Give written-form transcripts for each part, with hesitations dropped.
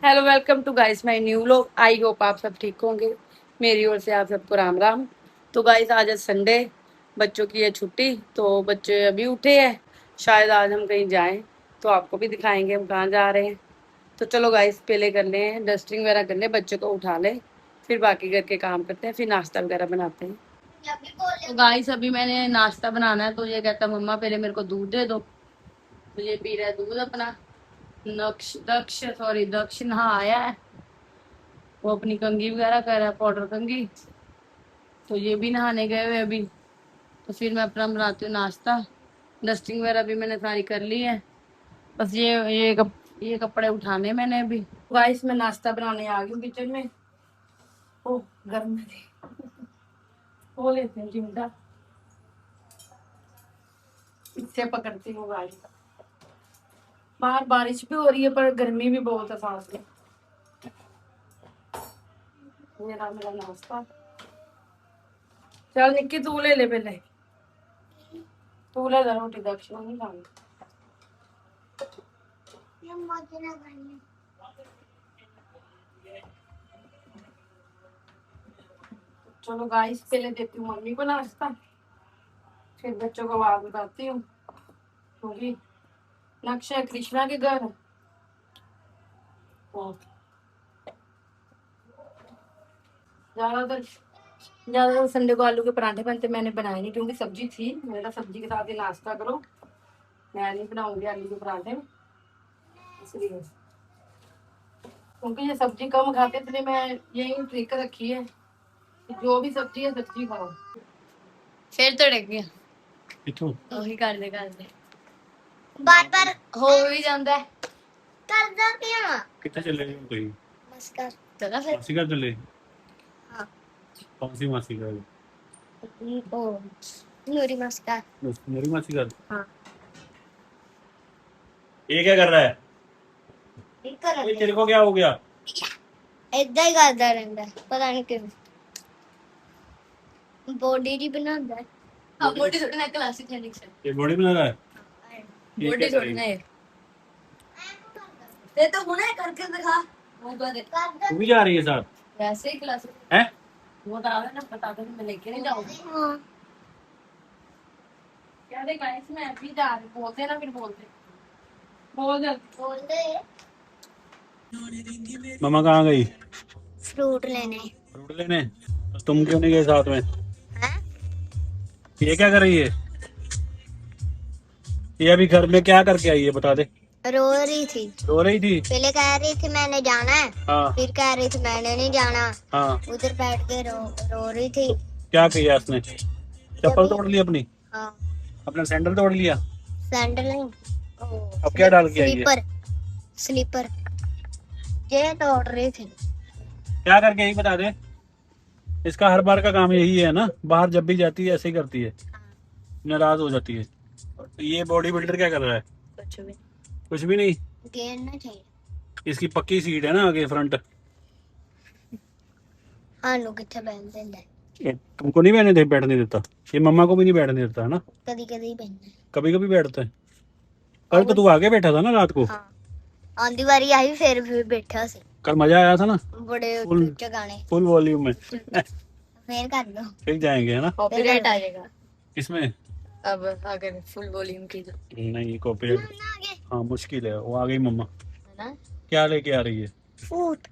Hello welcome to guys my new vlog. I hope आप सब ठीक होंगे। मेरी ओर से आप सबको राम राम। तो गाइस आज है संडे, बच्चों की है छुट्टी, तो बच्चे अभी उठे हैं। शायद आज हम कहीं जाएं, तो आपको भी दिखाएंगे हम कहाँ जा रहे हैं। तो चलो गाइस पहले कर लें डस्टिंग वगैरह कर लें, बच्चों को उठा लें, फिर बाकी घर के काम करते हैं, फिर नाश्ता वगैरह बनाते हैं। तो गाइस अभी मैंने नाश्ता बनाना है, तो ये कहता मम्मा पहले मेरे को दूध दे दो। तो ये पी रहा है दूध अपना। दक्ष नहा आया है, वो अपनी कंघी वगैरह कर रहा है, पाउडर कंघी। तो ये भी नहाने गए हुए अभी। तो फिर मैं अपना बनाती हूँ नाश्ता। डस्टिंग वगैरह भी मैंने सारी कर ली है, बस ये कपड़े उठाने मैंने अभी। गाइस मैं नाश्ता बनाने आ गई हूँ किचन में। ओ गर्म है, वो लेते हैं चिमटा, इससे पकड़ती हूँ गाड़ी। बाहर बारिश भी हो रही है पर गर्मी भी बहुत है साथ में। मेरा मेरा नाश्ता। चल निक्की तू ले ले पहले, तू ले ले रोटी, दक्ष नहीं खानी। चलो गाइस पहले देती हूँ मम्मी को नाश्ता, फिर बच्चों को आवाज बताती हूँ, क्योंकि लक्ष्य है कृष्णा के घर। तो ज्यादातर ज्यादातर संडे को आलू के पराठे बनते, मैंने बनाए नहीं क्योंकि सब्जी थी। मेरा सब्जी के साथ ही नाश्ता करो, मैं नहीं बनाऊंगी आलू के पराठे, इसलिए। क्योंकि ये सब्जी कम खाते, इसलिए मैं यही ट्रिक रखी है कि जो भी सब्जी है सब्जी खाओ। फिर तड़क गया इथों ਉਹੀ ਕਰਦੇ बार बार हो भी जाता है। कर देती हूँ कितना चले गए कोई नमस्कार चला फिर मासी का चले। हाँ कौन सी मासी का ओ नूरी मासी का नूरी मासी का। हाँ ये क्या कर रहा है? ये तेरे को क्या हो गया? इतना ही करता रहता है, पता नहीं क्यों। बॉडी ही बनाता है। हाँ बॉडी थोड़ी ना क्लासिक है निक्सन। ये बॉडी बना रहा है, बॉडी थोड़ी ना है। ये तो हुना है करके दिखा। वो तो देख तू भी जा रही है साथ वैसे ही क्लासिक है। वो बता रहा ना, बता दो मैं लेके नहीं जाऊंगी। हां क्या देख गाइस मैं अभी जा रही, बोलते ना फिर बोलते बोल दे। मम्मा कहाँ गई? फ्रूट लेने। फ्रूट लेने? तो तुम क्यों नहीं गए साथ में? हैं? ये क्या कर रही है? ये अभी घर में क्या करके आई है बता दे। रो रही थी। रो रही थी? पहले कह रही थी मैंने जाना है। हाँ। फिर कह रही थी मैंने नहीं जाना। हाँ। उधर बैठ के रो रही थी। क्या किया उसने? चप्पल तोड़ ली अपनी? हाँ। अपना सैंडल तोड़ लिया? सैंडल नहीं, अब क्या डाल के आई है? स्लीपर स्लीपर ये तोड़ रही थी। क्या करके आई बता दे। इसका हर बार का काम यही है ना, बाहर जब भी जाती है ऐसे ही करती है, नाराज हो जाती है। ये बॉडी बिल्डर क्या कर रहा है? कुछ भी नहीं। गिरना चाहिए। इसकी पक्की सीट है ना आगे फ्रंट। हाँ लोग कितना बैठते हैं। तुमको नहीं बैठने देता, ये मम्मा को भी नहीं बैठने देता है ना। कभी कभी कभी कभी बैठता है। कल तो तू आगे बैठा था ना रात को। हाँ। आंधी बारी आई फिर भी बैठा सी। कल मजा आया था ना, बड़े ऊंचे गाने फुल वॉल्यूम में। फिर कर लो, फिर जाएंगे है ना। कॉपीराइट आ जाएगा इसमें अब अगर फुल वॉल्यूम की तो। नहीं कॉपीराइट हाँ मुश्किल है। वो आ गई मम्मा है ना। क्या लेके आ रही है? फ्रूट।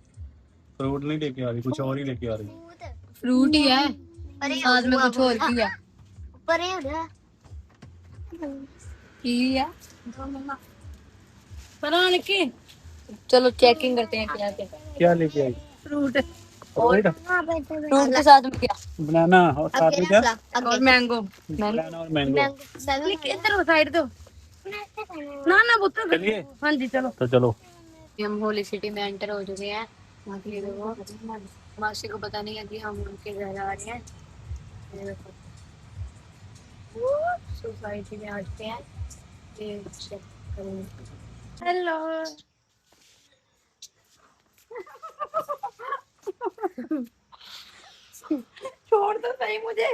फ्रूट नहीं लेके आ रही, कुछ और ही लेके आ रही है। फ्रूट ही है, साथ में कुछ और भी है। ऊपर ही है पता नहीं। चलो चेकिंग करते हैं क्या लेके आई। फ्रूट और फ्रूट के साथ में क्या? बनाना और साथ में क्या? और मैंगो। बनाना और मैंगो। इधर हो साइड दो ना ना वो तो चलिए। हाँ जी चलो तो चलो। हम होली सिटी में एंटर हो चुके हैं। मासी को पता नहीं है कि हम उनके घर आ रहे हैं। सोसाइटी में आ चुके हैं। हेलो छोड़ दो सही मुझे।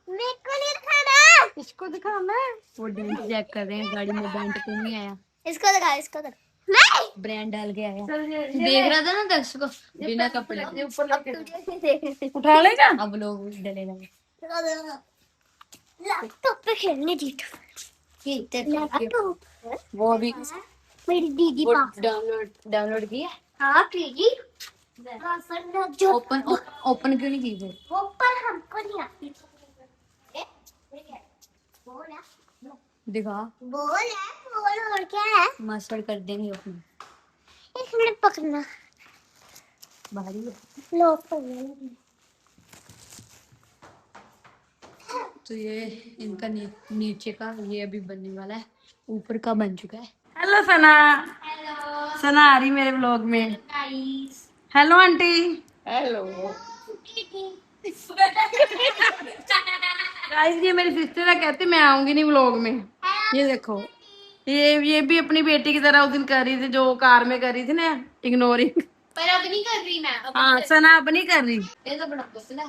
मेरे को नहीं दिखाना। इसको दिखा मैं। वो डेंट चेक कर रहे हैं गाड़ी में, डेंट क्यों नहीं आया। इसको दिखा इसको दिखा। ब्रांड डाल के आया। चल देख रहा था ना दर्शकों बिना कपड़े ये ऊपर लेके तुझे उठा लेगा। अब लोग डले लगे। लैपटॉप पे खेलने दी लैपटॉप वो अभी मेरी दीदी वो पास डाउनलोड किया। हाँ दीदी जो ओपन ओपन क्यों नहीं की फिर? वो पर हमको नहीं आती बोल है दिखा। बोल और क्या है मास्टर कर देंगे अपने। एक मिनट पकड़ना भारी है। लो तो ये इनका नीचे का ये अभी बनने वाला है, ऊपर का बन चुका है। हेलो सना। हेलो सना आ रही मेरे व्लॉग में। Guys hello aunty. Hello. Guys ये मेरी सिस्टर है, कहती मैं आऊंगी नहीं व्लॉग में। ये देखो, ये भी अपनी बेटी की तरह उस दिन कर रही थी जो कार में कर रही थी ना, इग्नोरिंग। पर अब नहीं कर रही मैं हाँ सना अब नहीं कर रही। ये तो बड़ा पसंद है।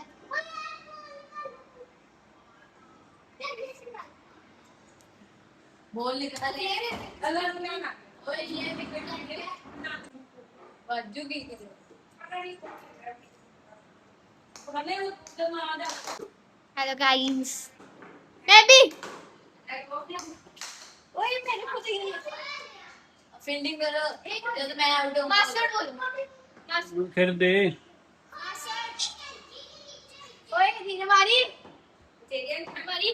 बोल निकल ओए ये बाजू की हेलो गाइस मैं भी ओए मैंने खुद ही फील्डिंग करो जब मैं आउट हूं। मास्टर बोल फिर दे। ओए दीदी मारी मारी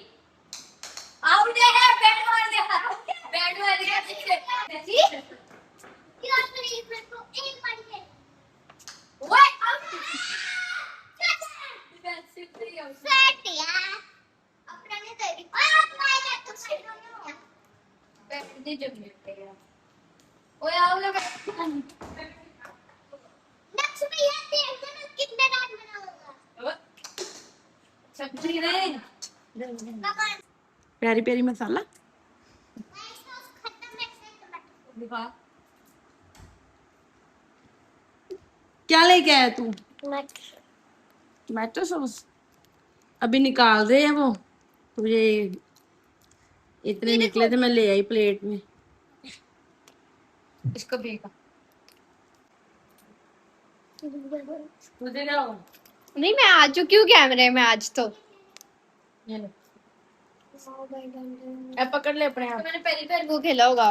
आउट है, बैट मार दिया जी यार मेरे को एक मारी है ओए सेट यार अपना ने तेरी ओए मार तो साइड में बैट दे जब मिलते हैं। ओए आओ लोग। नेक्स्ट में ये देखते हैं कितने रन बनाऊंगा सब्जी रे भगवान प्यारी प्यारी मसाला खत्म है दिखा। क्या लेके आया तू? नेक्स्ट टमाटो सॉस अभी निकाल रहे हैं वो, तुझे इतने निकले थे मैं ले आई प्लेट में। इसको भेजा तुझे क्या हुआ? नहीं मैं आ चुकी हूँ कैमरे में आज तो ये ले, अब पकड़ ले अपने आप। मैंने पहली बार वो खेला होगा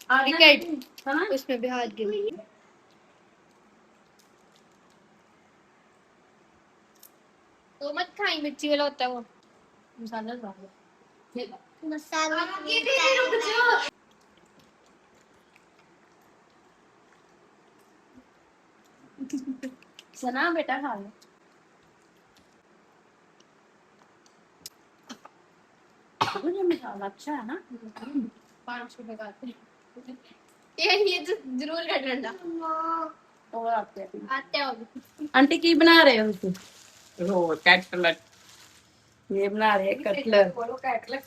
क्रिकेट हाँ उसमें भी हाथ गिर तो मत खाई मिर्ची वाला होता है वो मसाला डाल। मसाला सना बेटा खा ले। मुझे मसाला अच्छा है ना। 5 रुपए का आते हैं। ये तो जरूर कर लेना और आते हैं। आते हो आंटी की बना रहे हो तुम? रोल कैटलेट। ये बना रहे हैं कटलेट। बोलो कैटलेट।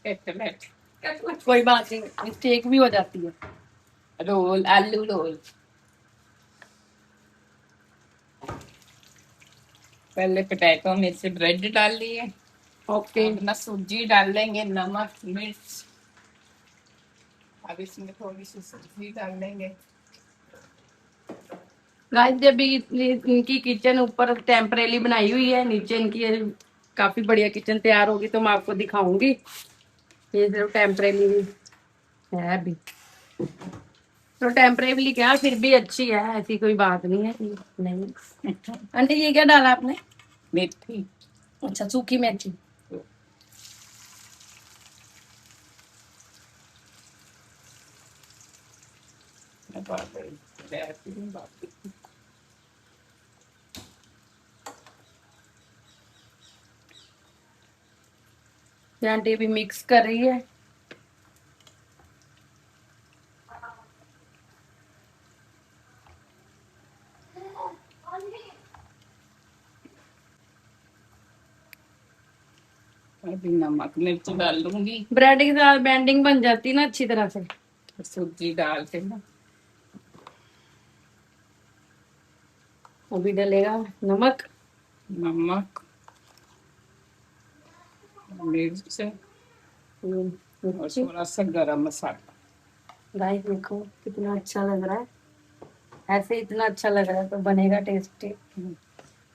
कैटलेट कोई बात नहीं, मिस्टेक भी हो जाती है। रोल आलू रोल। पहले पोटैटो में से ब्रेड डाल दिए। ओके अब ना सूजी डाल देंगे, नमक मिर्च। अब इसमें थोड़ी सी सब्जी डाल देंगे। गाइस जब इनकी किचन ऊपर टेम्परेली बनाई हुई है, नीचे इनकी ये काफी बढ़िया किचन तैयार होगी तो मैं आपको दिखाऊंगी। ये सिर्फ टेम्परेली है अभी, तो टेम्परेली क्या फिर भी अच्छी है, ऐसी कोई बात नहीं है। नहीं आंटी ये क्या डाला आपने? मेथी। अच्छा सूखी मेथी। आंटी भी मिक्स कर रही है। अभी नमक मिर्च डाल दूंगी। ब्रेड के साथ बैंडिंग बन जाती है ना अच्छी तरह से। सूजी डाल के ना अभी डलेगा नमक, नमक मिर्च और थोड़ा सा गरम मसाला। गाइस देखो कितना अच्छा लग रहा है, ऐसे इतना अच्छा लग रहा है तो बनेगा टेस्टी।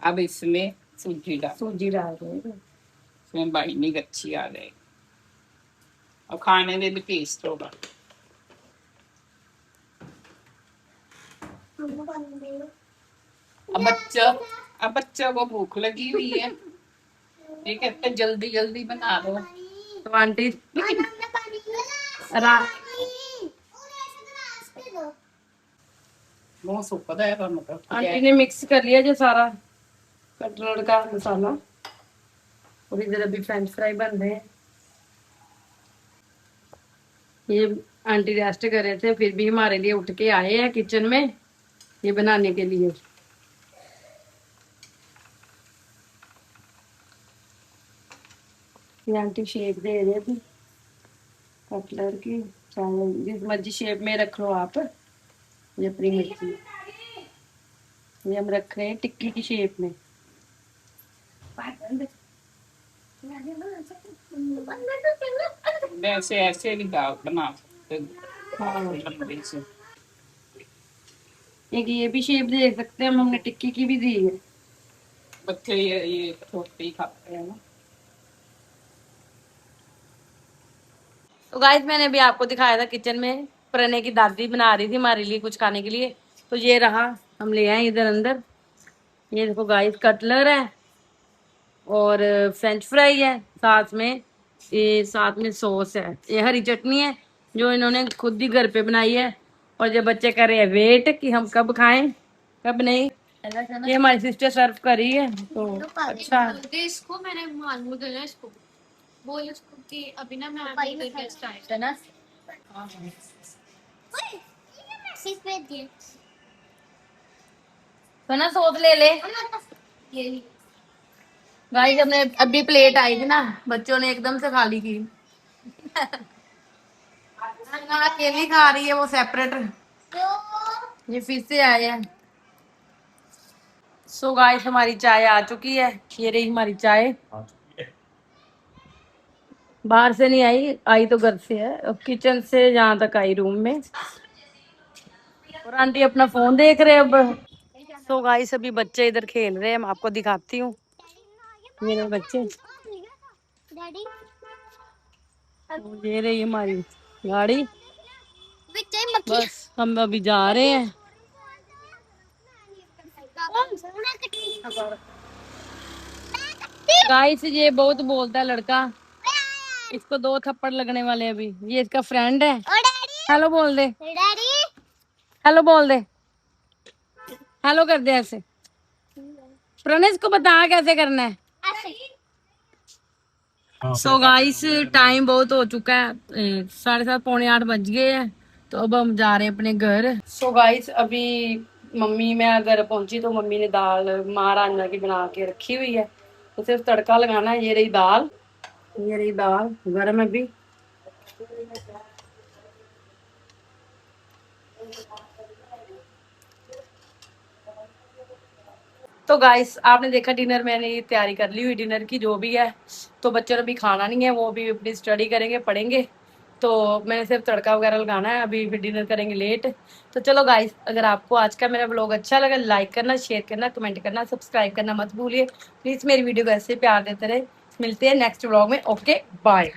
अब इसमें सूजी डाल दो। इसमें बाइंडिंग अच्छी आ जाएगी और खाने में भी टेस्ट होगा। अब बच्चों को भूख लगी हुई है, ये कहते हैं जल्दी जल्दी बना दो। तो आंटी रा मुंह सूखा है मतलब आंटी ने मिक्स कर लिया जो सारा कटलेट का मसाला, और इधर अभी फ्रेंच फ्राई बन रहे हैं। ये आंटी रेस्ट कर रहे थे, फिर भी हमारे लिए उठ के आए हैं किचन में ये बनाने के लिए। ये आंटी शेप दे रहे थे कटलर की, चाहे जिस मर्जी शेप में रख लो आप। ये अपनी मिर्ची, ये हम रख रहे हैं टिक्की की शेप में। वैसे ऐसे भी दाल बना सकते हाँ, लंबे से। एक ये भी शेप दे सकते हैं हम, हमने टिक्की की भी दी है। बच्चे ये रोटी खाते हैं ना। तो गाइस मैंने भी आपको दिखाया था किचन में प्रणय की दादी बना रही थी हमारे लिए कुछ खाने के लिए, तो ये रहा हम ले आए इधर अंदर। ये देखो गाइस कटलर है और फ्रेंच फ्राई है, साथ में सॉस है, ये हरी चटनी है जो इन्होंने खुद ही घर पे बनाई है। और जब बच्चे कर रहे हैं वेट कि हम कब खाएं कब नहीं, ये हमारी सिस्टर सर्व कर रही है तो अच्छा। इसको मैंने मालूम करना इसको, बोल इसको कि अभी ना मैं आपके घर गेस्ट आए थे ना। मैसेज भेज दिए। तो ना सॉस ले ले। ये गाइस हमने अभी प्लेट आई थी ना, बच्चों ने एकदम से खाली की। ना अकेली खा रही है वो सेपरेट, ये फिर से आए हैं। सो गाइस हमारी चाय आ चुकी है, ये रही हमारी चाय। बाहर से नहीं आई, आई तो घर से है, अब किचन से जहां तक आई रूम में। और आंटी अपना फोन देख रहे हैं अब। सो गाइस अभी बच्चे इधर खेल रहे हैं, मैं आपको दिखाती हूँ मेरे बच्चे। डैडी तो ये रही हमारी गाड़ी, विजय मक्खी बस हम अभी जा रहे हैं। गाइस ये बहुत बोलता है लड़का, इसको 2 थप्पड़ लगने वाले हैं अभी। ये इसका फ्रेंड है। ओ डैडी हेलो बोल दे, डैडी हेलो बोल दे, हेलो कर दे ऐसे। प्रणेश को बता कैसे करना है। ऐसे सो गाइस टाइम बहुत हो चुका है, 7:30 पौने 8 बज गए हैं, तो अब हम जा रहे हैं अपने घर। सो गाइस अभी मम्मी, मैं घर पहुंची तो मम्मी ने दाल महाराजना की बना के रखी हुई है, तो सिर्फ तड़का लगाना है। ये रही दाल, ये रही दाल गर्म है अभी। तो गाइस आपने देखा डिनर, मैंने ये तैयारी कर ली हुई डिनर की जो भी है। तो बच्चों ने भी खाना नहीं है, वो भी अपनी स्टडी करेंगे पढ़ेंगे, तो मैंने सिर्फ तड़का वगैरह लगाना है, अभी फिर डिनर करेंगे लेट। तो चलो गाइस अगर आपको आज का मेरा ब्लॉग अच्छा लगा लाइक करना, शेयर करना, कमेंट करना, सब्सक्राइब करना मत भूलिए प्लीज। मेरी वीडियो को ऐसे प्यार देते रहे। मिलते हैं नेक्स्ट ब्लॉग में। Okay bye.